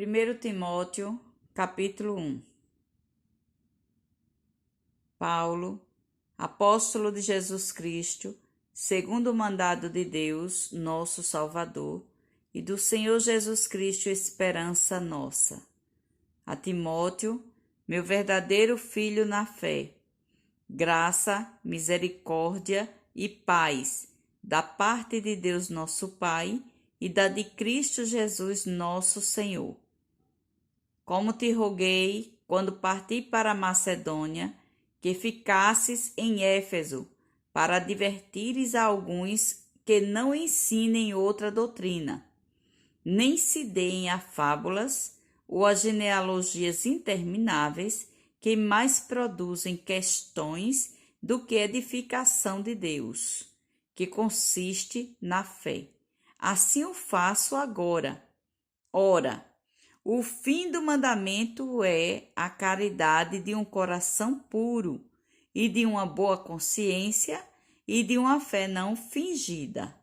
1 Timóteo, capítulo 1. Paulo, apóstolo de Jesus Cristo, segundo o mandado de Deus, nosso Salvador, e do Senhor Jesus Cristo, esperança nossa. A Timóteo, meu verdadeiro filho na fé, graça, misericórdia e paz, da parte de Deus nosso Pai e da de Cristo Jesus nosso Senhor. Como te roguei, quando parti para a Macedônia, que ficasses em Éfeso, para advertires a alguns que não ensinem outra doutrina, nem se deem a fábulas ou a genealogias intermináveis, que mais produzem questões do que edificação de Deus, que consiste na fé. Assim o faço agora. Ora, o fim do mandamento é a caridade de um coração puro e de uma boa consciência e de uma fé não fingida,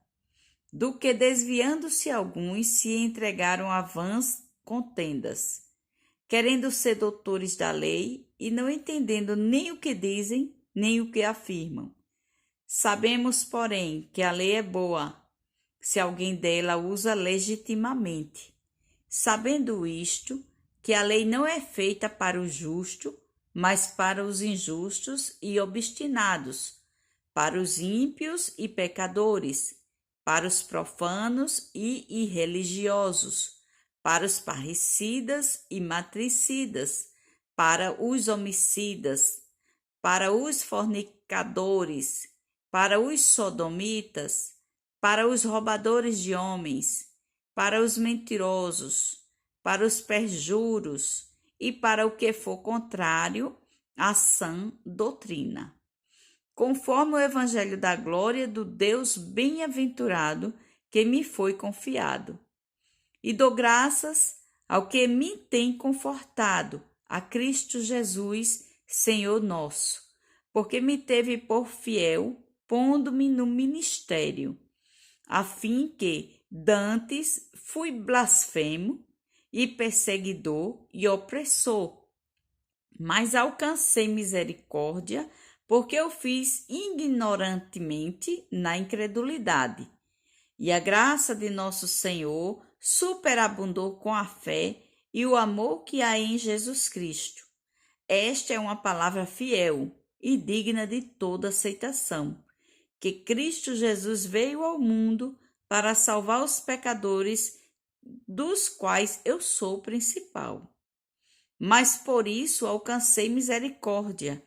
do que desviando-se alguns se entregaram a vãs contendas, querendo ser doutores da lei e não entendendo nem o que dizem, nem o que afirmam. Sabemos, porém, que a lei é boa, se alguém dela usa legitimamente. Sabendo isto, que a lei não é feita para o justo, mas para os injustos e obstinados, para os ímpios e pecadores, para os profanos e irreligiosos, para os parricidas e matricidas, para os homicidas, para os fornicadores, para os sodomitas, para os roubadores de homens, para os mentirosos, para os perjuros e para o que for contrário à sã doutrina, conforme o evangelho da glória do Deus bem-aventurado que me foi confiado. E dou graças ao que me tem confortado, a Cristo Jesus, Senhor nosso, porque me teve por fiel, pondo-me no ministério, a fim que dantes fui blasfemo e perseguidor e opressor, mas alcancei misericórdia, porque eu fiz ignorantemente na incredulidade. E a graça de nosso Senhor superabundou com a fé e o amor que há em Jesus Cristo. Esta é uma palavra fiel e digna de toda aceitação, que Cristo Jesus veio ao mundo para salvar os pecadores, dos quais eu sou o principal. Mas por isso alcancei misericórdia,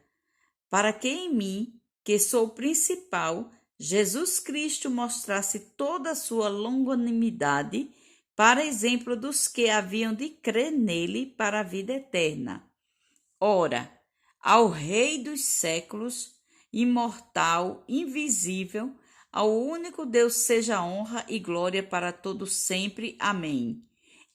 para que em mim, que sou o principal, Jesus Cristo mostrasse toda a sua longanimidade, para exemplo dos que haviam de crer nele para a vida eterna. Ora, ao Rei dos séculos, imortal, invisível, ao único Deus seja honra e glória para todos sempre. Amém.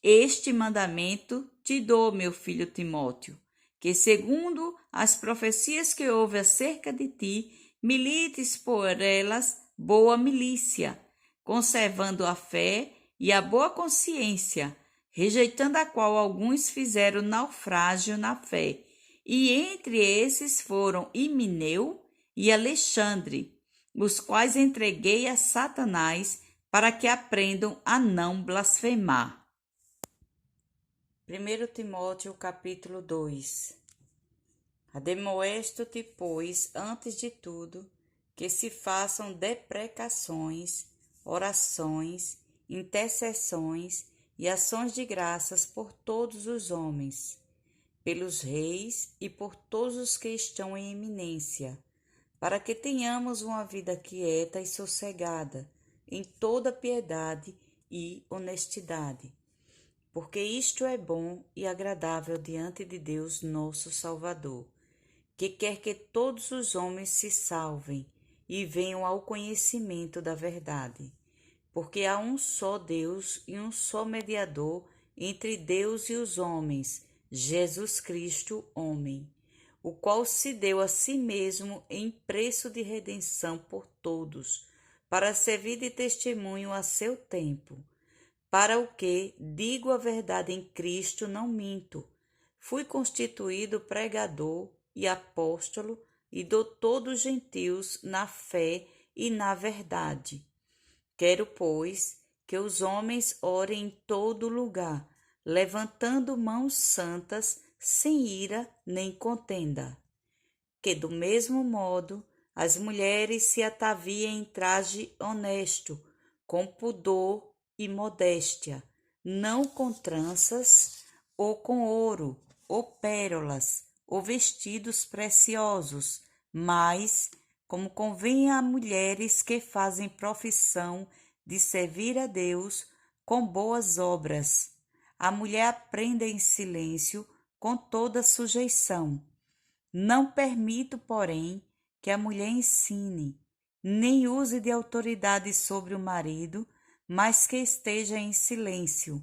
Este mandamento te dou, meu filho Timóteo, que segundo as profecias que houve acerca de ti, milites por elas boa milícia, conservando a fé e a boa consciência, rejeitando a qual alguns fizeram naufrágio na fé, e entre esses foram Himeneu e Alexandre, os quais entreguei a Satanás para que aprendam a não blasfemar. 1 Timóteo capítulo 2. Ademoesto-te, pois, antes de tudo, que se façam deprecações, orações, intercessões e ações de graças por todos os homens, pelos reis e por todos os que estão em eminência, para que tenhamos uma vida quieta e sossegada, em toda piedade e honestidade, porque isto é bom e agradável diante de Deus nosso Salvador, que quer que todos os homens se salvem e venham ao conhecimento da verdade, porque há um só Deus e um só mediador entre Deus e os homens, Jesus Cristo, homem, o qual se deu a si mesmo em preço de redenção por todos, para servir de testemunho a seu tempo, Para o que digo a verdade em Cristo, não minto. Fui constituído pregador e apóstolo e doutor dos gentios na fé e na verdade. Quero, pois, que os homens orem em todo lugar, levantando mãos santas, sem ira nem contenda. Que, do mesmo modo, as mulheres se ataviem em traje honesto, com pudor e modéstia, não com tranças, ou com ouro, ou pérolas, ou vestidos preciosos, mas como convém a mulheres que fazem profissão de servir a Deus com boas obras. A mulher aprenda em silêncio, com toda sujeição. Não permito, porém, que a mulher ensine, nem use de autoridade sobre o marido, mas que esteja em silêncio,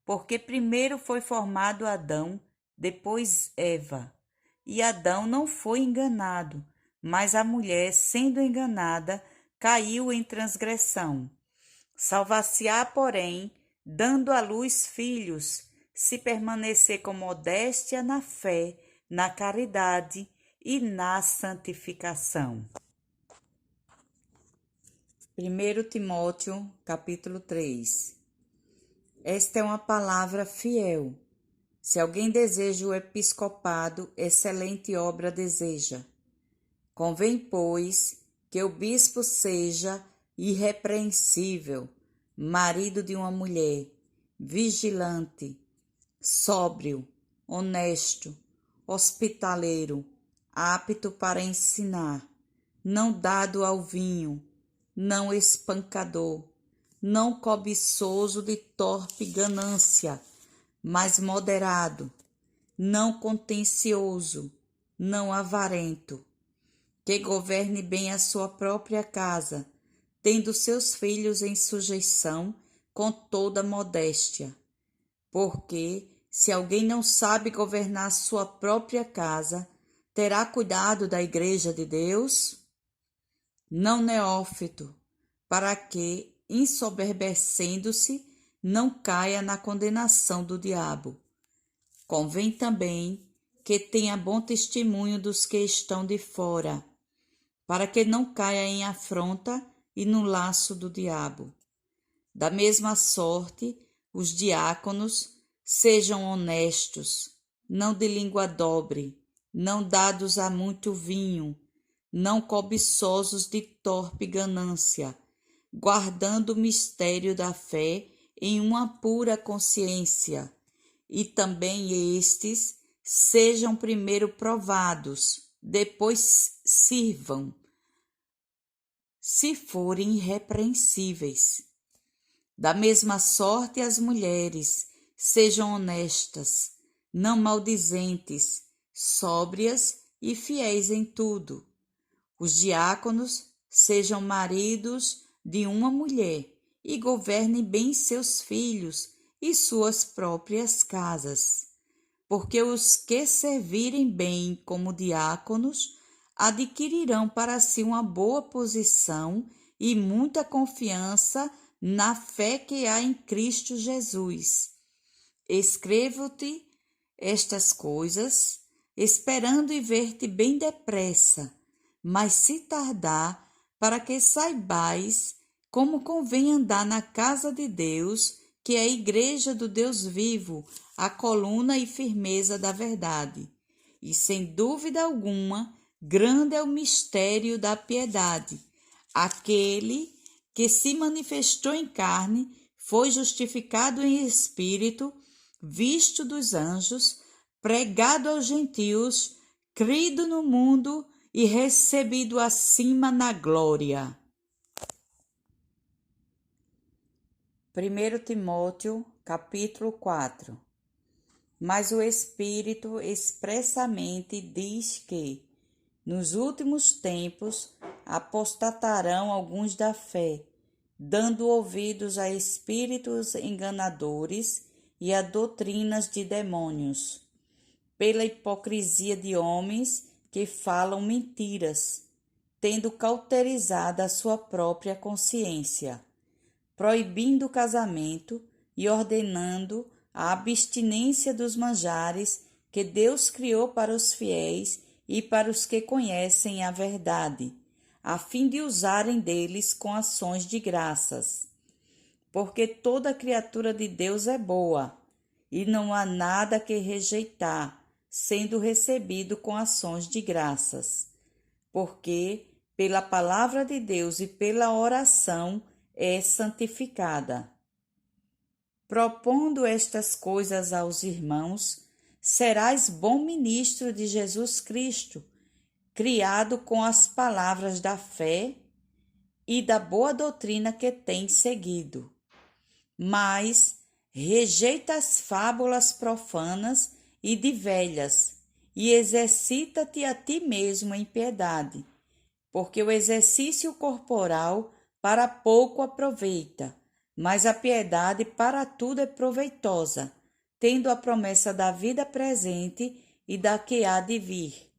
porque primeiro foi formado Adão, depois Eva. E Adão não foi enganado, mas a mulher, sendo enganada, caiu em transgressão. Salvar-se-á, porém, dando à luz filhos, se permanecer com modéstia na fé, na caridade e na santificação. 1 Timóteo, capítulo 3. Esta é uma palavra fiel. Se alguém deseja o episcopado, excelente obra deseja. Convém, pois, que o bispo seja irrepreensível, marido de uma mulher, vigilante, sóbrio, honesto, hospitaleiro, apto para ensinar, não dado ao vinho, não espancador, não cobiçoso de torpe ganância, mas moderado, não contencioso, não avarento, que governe bem a sua própria casa, tendo seus filhos em sujeição com toda modéstia. Porque, se alguém não sabe governar sua própria casa, terá cuidado da igreja de Deus? Não neófito, para que, ensoberbecendo-se, não caia na condenação do diabo. Convém também que tenha bom testemunho dos que estão de fora, para que não caia em afronta e no laço do diabo. Da mesma sorte, os diáconos sejam honestos, não de língua dobre, não dados a muito vinho, não cobiçosos de torpe ganância, guardando o mistério da fé em uma pura consciência, e também estes sejam primeiro provados, depois sirvam, se forem irrepreensíveis. Da mesma sorte as mulheres, sejam honestas, não maldizentes, sóbrias e fiéis em tudo. Os diáconos sejam maridos de uma mulher e governem bem seus filhos e suas próprias casas. Porque os que servirem bem como diáconos adquirirão para si uma boa posição e muita confiança na fé que há em Cristo Jesus. Escrevo-te estas coisas, esperando e ver-te bem depressa, mas se tardar, para que saibais como convém andar na casa de Deus, que é a igreja do Deus vivo, a coluna e firmeza da verdade. E sem dúvida alguma, grande é o mistério da piedade. Aquele que se manifestou em carne, foi justificado em espírito, visto dos anjos, pregado aos gentios, crido no mundo e recebido acima na glória. 1 Timóteo, capítulo 4. Mas o Espírito expressamente diz que, nos últimos tempos, apostatarão alguns da fé, dando ouvidos a espíritos enganadores e a doutrinas de demônios, pela hipocrisia de homens que falam mentiras, tendo cauterizado a sua própria consciência, proibindo o casamento e ordenando a abstinência dos manjares que Deus criou para os fiéis e para os que conhecem a verdade, a fim de usarem deles com ações de graças. Porque toda criatura de Deus é boa, e não há nada que rejeitar, sendo recebido com ações de graças. Porque pela palavra de Deus e pela oração é santificada. Propondo estas coisas aos irmãos, serás bom ministro de Jesus Cristo, criado com as palavras da fé e da boa doutrina que tens seguido. Mas rejeita as fábulas profanas e de velhas, e exercita-te a ti mesmo em piedade, porque o exercício corporal para pouco aproveita, mas a piedade para tudo é proveitosa, tendo a promessa da vida presente e da que há de vir.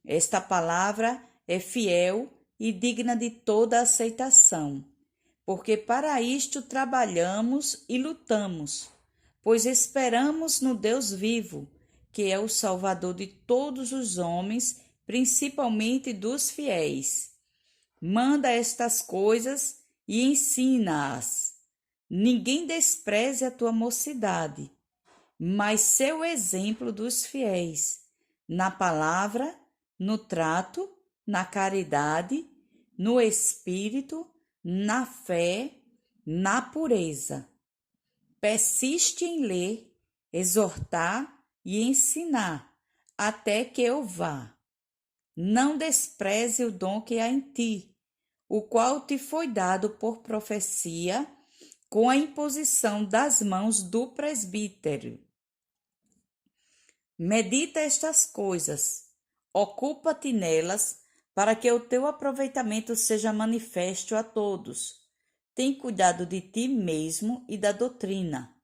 Esta palavra é fiel e digna de toda aceitação, porque para isto trabalhamos e lutamos, pois esperamos no Deus vivo, que é o Salvador de todos os homens, principalmente dos fiéis. Manda estas coisas e ensina-as. Ninguém despreze a tua mocidade, mas seu exemplo dos fiéis, na palavra, no trato, na caridade, no espírito, na fé, na pureza. Persiste em ler, exortar e ensinar, até que eu vá. Não despreze o dom que há em ti, o qual te foi dado por profecia, com a imposição das mãos do presbítero. Medita estas coisas, ocupa-te nelas, para que o teu aproveitamento seja manifesto a todos. Tem cuidado de ti mesmo e da doutrina.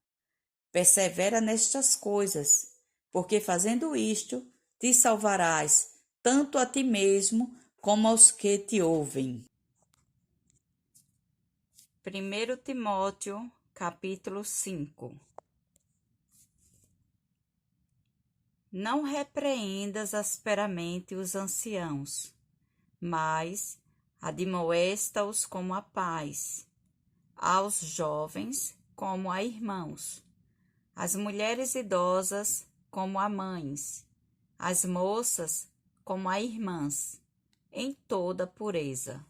Persevera nestas coisas, porque fazendo isto, te salvarás, tanto a ti mesmo como aos que te ouvem. 1 Timóteo, capítulo 5. Não repreendas asperamente os anciãos, mas admoesta-os como a pais, aos jovens como a irmãos, às mulheres idosas como a mães, às moças como a irmãs, em toda pureza.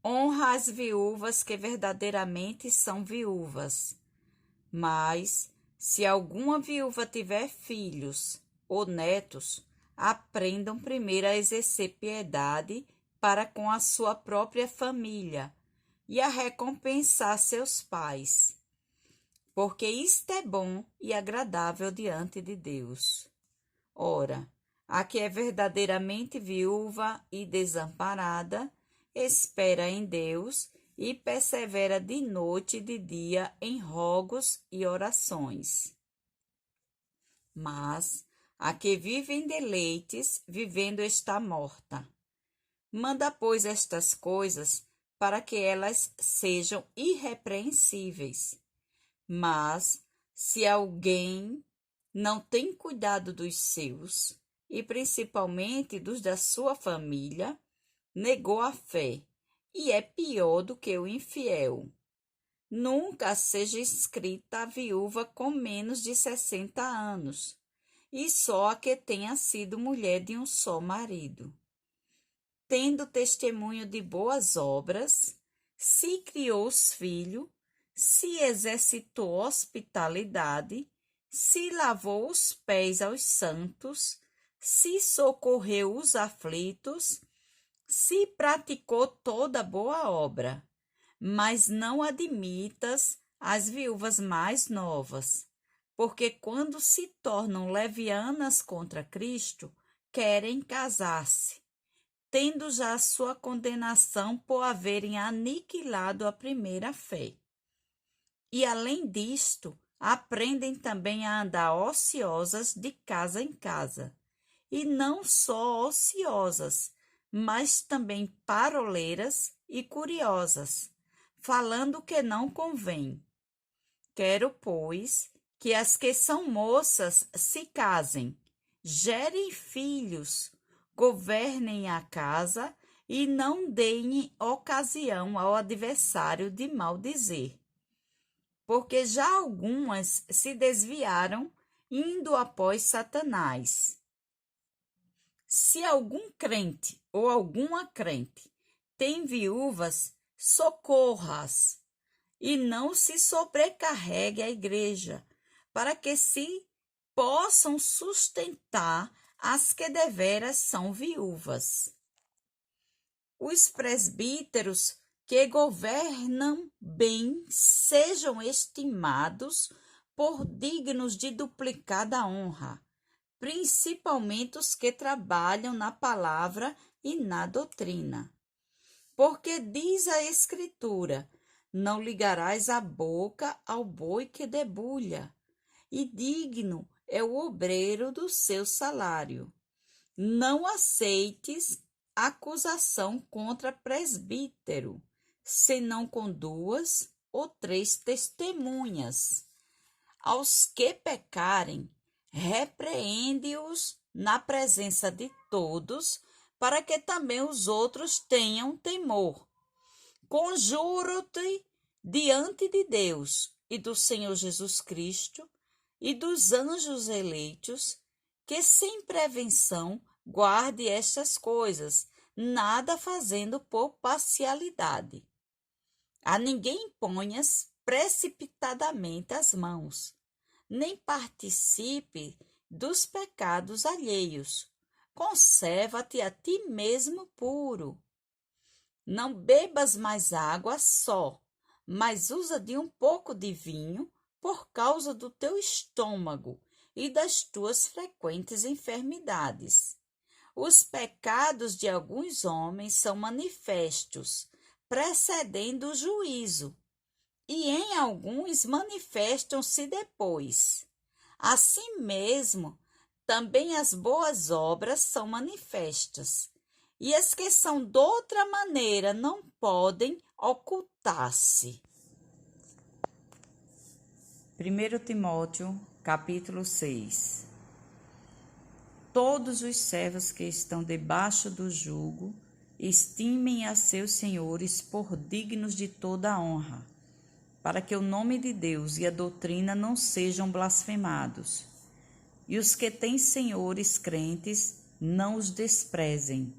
Honra as viúvas que verdadeiramente são viúvas, mas se alguma viúva tiver filhos ou netos, aprendam primeiro a exercer piedade para com a sua própria família e a recompensar seus pais, porque isto é bom e agradável diante de Deus. Ora, a que é verdadeiramente viúva e desamparada, espera em Deus e persevera de noite e de dia em rogos e orações. Mas a que vive em deleites, vivendo está morta. Manda, pois, estas coisas para que elas sejam irrepreensíveis. Mas, se alguém não tem cuidado dos seus, e principalmente dos da sua família, negou a fé, e é pior do que o infiel. Nunca seja inscrita a viúva com menos de 60 anos, e só a que tenha sido mulher de um só marido. Tendo testemunho de boas obras, se criou os filhos, se exercitou hospitalidade, se lavou os pés aos santos, se socorreu os aflitos, se praticou toda boa obra. Mas não admitas as viúvas mais novas, porque quando se tornam levianas contra Cristo, querem casar-se, tendo já sua condenação por haverem aniquilado a primeira fé. E além disto, aprendem também a andar ociosas de casa em casa, e não só ociosas, mas também paroleiras e curiosas, falando o que não convém. quero, pois, que as que são moças se casem, gerem filhos, governem a casa e não deem ocasião ao adversário de maldizer. Porque já algumas se desviaram, indo após Satanás. Se algum crente ou alguma crente tem viúvas, socorra-as, e não se sobrecarregue a igreja, para que se possam sustentar as que deveras são viúvas. Os presbíteros que governam bem sejam estimados por dignos de duplicada honra, principalmente os que trabalham na palavra e na doutrina. Porque diz a Escritura: não ligarás a boca ao boi que debulha, e digno é o obreiro do seu salário. Não aceites acusação contra presbítero, senão com 2 ou 3 testemunhas. Aos que pecarem, repreende-os na presença de todos, para que também os outros tenham temor. Conjuro-te diante de Deus e do Senhor Jesus Cristo e dos anjos eleitos, que sem prevenção guarde estas coisas, nada fazendo por parcialidade. A ninguém imponhas precipitadamente as mãos, nem participe dos pecados alheios. Conserva-te a ti mesmo puro. Não bebas mais água só, mas usa de um pouco de vinho por causa do teu estômago e das tuas frequentes enfermidades. Os pecados de alguns homens são manifestos, precedendo o juízo, e em alguns manifestam-se depois. Assim mesmo, também as boas obras são manifestas, e as que são de outra maneira não podem ocultar-se. 1 Timóteo, capítulo 6. Todos os servos que estão debaixo do jugo estimem a seus senhores por dignos de toda a honra, para que o nome de Deus e a doutrina não sejam blasfemados. E os que têm senhores crentes não os desprezem,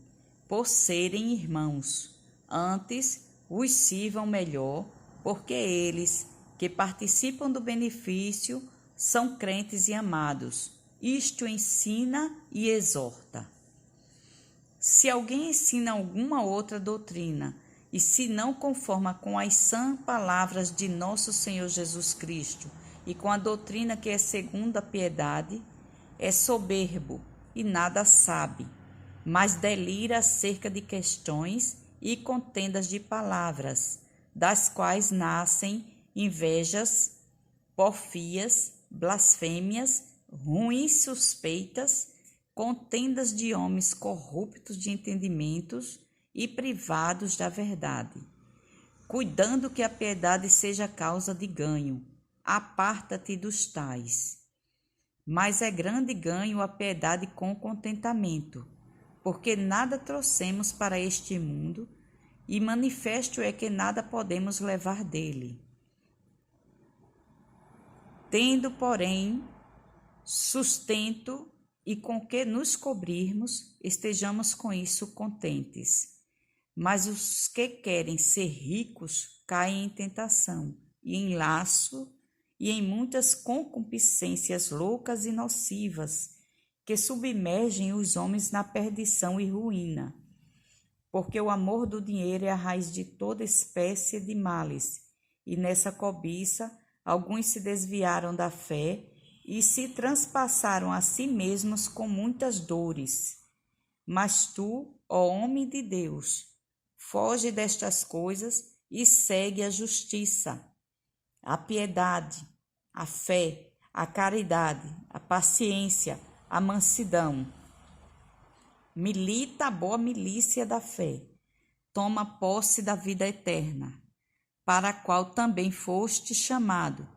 por serem irmãos, antes os sirvam melhor, porque eles, que participam do benefício, são crentes e amados. Isto ensina e exorta. Se alguém ensina alguma outra doutrina, e se não conforma com as sãs palavras de nosso Senhor Jesus Cristo, e com a doutrina que é segundo a piedade, é soberbo e nada sabe, mas delira acerca de questões e contendas de palavras, das quais nascem invejas, porfias, blasfêmias, ruins suspeitas, contendas de homens corruptos de entendimentos e privados da verdade, cuidando que a piedade seja causa de ganho. Aparta-te dos tais. Mas é grande ganho a piedade com contentamento, porque nada trouxemos para este mundo, e manifesto é que nada podemos levar dele. Tendo, porém, sustento e com que nos cobrirmos, estejamos com isso contentes. Mas os que querem ser ricos caem em tentação e em laço e em muitas concupiscências loucas e nocivas, que submergem os homens na perdição e ruína. Porque o amor do dinheiro é a raiz de toda espécie de males, e nessa cobiça alguns se desviaram da fé e se transpassaram a si mesmos com muitas dores. Mas tu, ó homem de Deus, foge destas coisas e segue a justiça, a piedade, a fé, a caridade, a paciência, a mansidão. Milita a boa milícia da fé, toma posse da vida eterna, para a qual também foste chamado,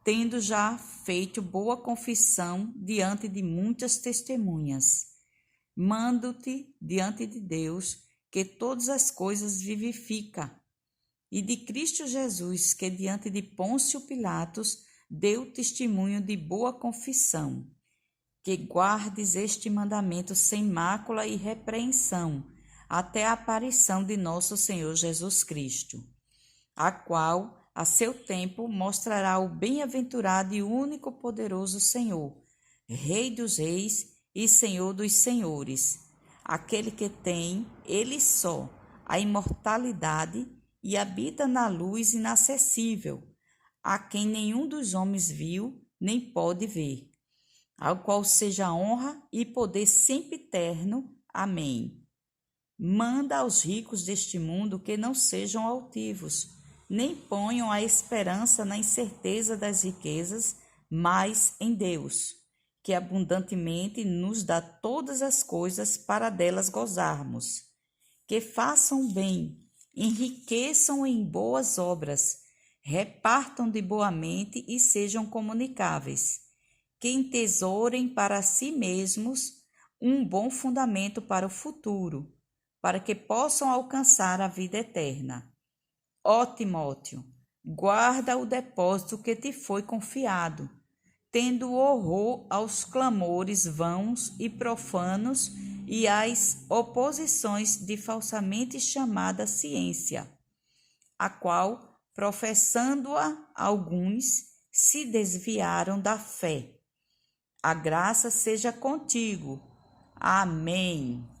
tendo já feito boa confissão diante de muitas testemunhas. Mando-te diante de Deus, que todas as coisas vivifica, e de Cristo Jesus, que diante de Pôncio Pilatos deu testemunho de boa confissão, que guardes este mandamento sem mácula e repreensão, até a aparição de nosso Senhor Jesus Cristo, a qual, a seu tempo, mostrará o bem-aventurado e único poderoso Senhor, Rei dos reis e Senhor dos senhores, aquele que tem, ele só, a imortalidade e habita na luz inacessível, a quem nenhum dos homens viu nem pode ver, ao qual seja honra e poder sempre eterno. Amém. Manda aos ricos deste mundo que não sejam altivos, nem ponham a esperança na incerteza das riquezas, mas em Deus, que abundantemente nos dá todas as coisas para delas gozarmos. Que façam bem, enriqueçam em boas obras, repartam de boamente e sejam comunicáveis. Que entesourem para si mesmos um bom fundamento para o futuro, para que possam alcançar a vida eterna. Ó Timóteo, guarda o depósito que te foi confiado, tendo horror aos clamores vãos e profanos e às oposições de falsamente chamada ciência, a qual, professando-a alguns, se desviaram da fé. A graça seja contigo. Amém.